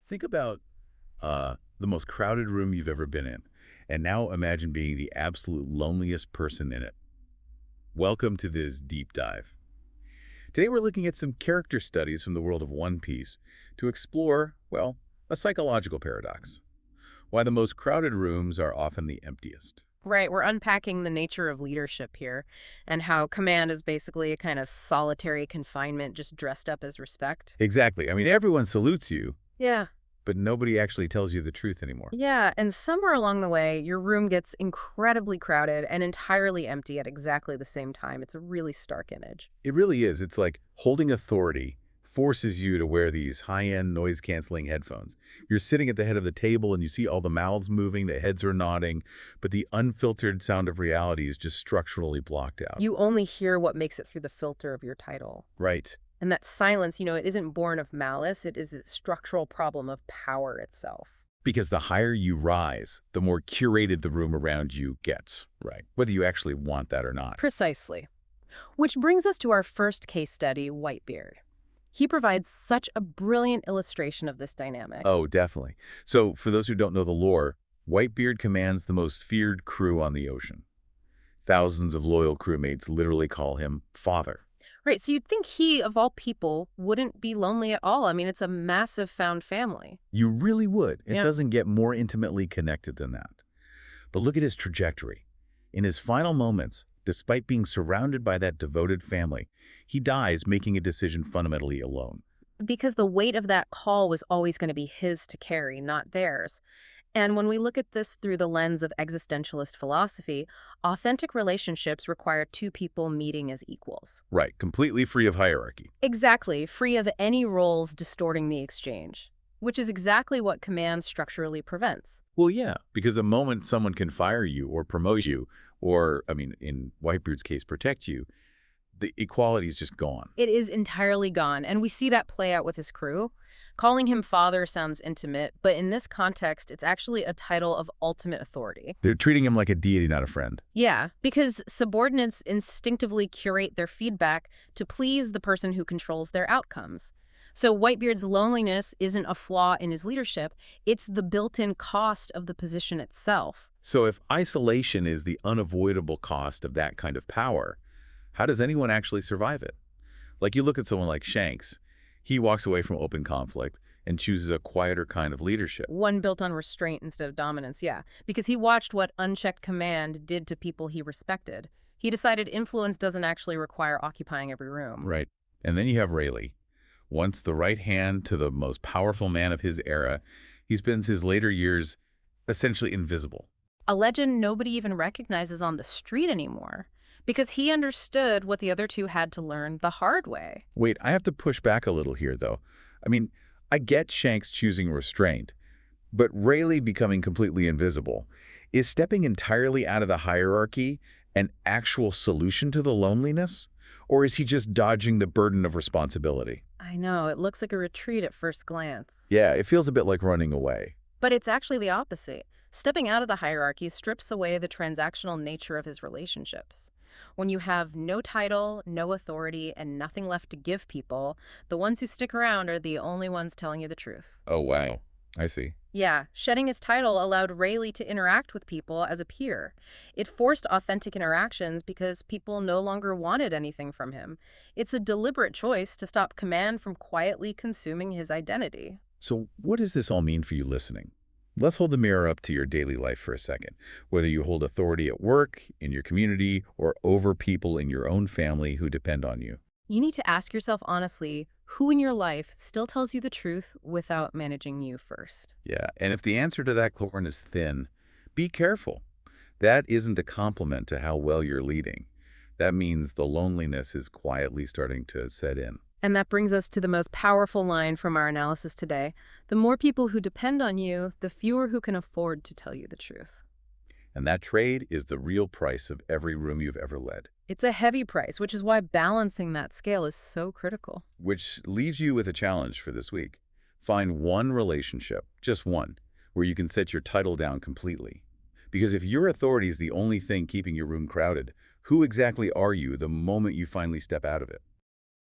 Think about the most crowded room you've ever been in, and now imagine being the absolute loneliest person in it. Welcome to this deep dive. Today we're looking at some character studies from the world of One Piece to explore, well, a psychological paradox. Why the most crowded rooms are often the emptiest. Right, we're unpacking the nature of leadership here and how command is basically a kind of solitary confinement just dressed up as respect. Exactly. I mean, everyone salutes you, Yeah. but nobody actually tells you the truth anymore. Yeah, and somewhere along the way, your room gets incredibly crowded and entirely empty at exactly the same time. It's a really stark image. It really is. It's like holding authority forces you to wear these high-end noise-canceling headphones. You're sitting at the head of the table and you see all the mouths moving, the heads are nodding, but the unfiltered sound of reality is just structurally blocked out. You only hear what makes it through the filter of your title. Right. And that silence, it isn't born of malice, it is a structural problem of power itself. Because the higher you rise, the more curated the room around you gets. Right. Whether you actually want that or not. Precisely. Which brings us to our first case study, Whitebeard. He provides such a brilliant illustration of this dynamic. Oh, definitely. So, for those who don't know the lore, Whitebeard commands the most feared crew on the ocean. Thousands of loyal crewmates literally call him Father. Right, so you'd think he, of all people, wouldn't be lonely at all. I mean, it's a massive found family. You really would. It Yeah. doesn't get more intimately connected than that. But look at his trajectory. In his final moments, despite being surrounded by that devoted family, he dies making a decision fundamentally alone. Because the weight of that call was always going to be his to carry, not theirs. And when we look at this through the lens of existentialist philosophy, authentic relationships require two people meeting as equals. Right, completely free of hierarchy. Exactly, free of any roles distorting the exchange, which is exactly what command structurally prevents. Well, yeah, because the moment someone can fire you or promote you, or, I mean, in Whitebeard's case, protect you, the equality is just gone. It is entirely gone, and we see that play out with his crew. Calling him father sounds intimate, but in this context, it's actually a title of ultimate authority. They're treating him like a deity, not a friend. Yeah, because subordinates instinctively curate their feedback to please the person who controls their outcomes. So Whitebeard's loneliness isn't a flaw in his leadership, it's the built-in cost of the position itself. So if isolation is the unavoidable cost of that kind of power, how does anyone actually survive it? Like you look at someone like Shanks, he walks away from open conflict and chooses a quieter kind of leadership. One built on restraint instead of dominance, yeah. Because he watched what unchecked command did to people he respected. He decided influence doesn't actually require occupying every room. Right. And then you have Rayleigh. Once the right hand to the most powerful man of his era, he spends his later years essentially invisible. A legend nobody even recognizes on the street anymore. Because he understood what the other two had to learn the hard way. Wait, I have to push back a little here, though. I mean, I get Shanks choosing restraint, but Rayleigh becoming completely invisible. Is stepping entirely out of the hierarchy an actual solution to the loneliness? Or is he just dodging the burden of responsibility? I know, it looks like a retreat at first glance. Yeah, it feels a bit like running away. But it's actually the opposite. Stepping out of the hierarchy strips away the transactional nature of his relationships. When you have no title, no authority, and nothing left to give people, the ones who stick around are the only ones telling you the truth. Oh, wow. I see. Yeah, shedding his title allowed Rayleigh to interact with people as a peer. It forced authentic interactions because people no longer wanted anything from him. It's a deliberate choice to stop command from quietly consuming his identity. So what does this all mean for you listening? Let's hold the mirror up to your daily life for a second. Whether you hold authority at work, in your community, or over people in your own family who depend on you. You need to ask yourself honestly, who in your life still tells you the truth without managing you first? Yeah, and if the answer to that question is thin, be careful. That isn't a compliment to how well you're leading. That means the loneliness is quietly starting to set in. And that brings us to the most powerful line from our analysis today. The more people who depend on you, the fewer who can afford to tell you the truth. And that trade is the real price of every room you've ever led. It's a heavy price, which is why balancing that scale is so critical. Which leaves you with a challenge for this week. Find one relationship, just one, where you can set your title down completely. Because if your authority is the only thing keeping your room crowded, who exactly are you the moment you finally step out of it?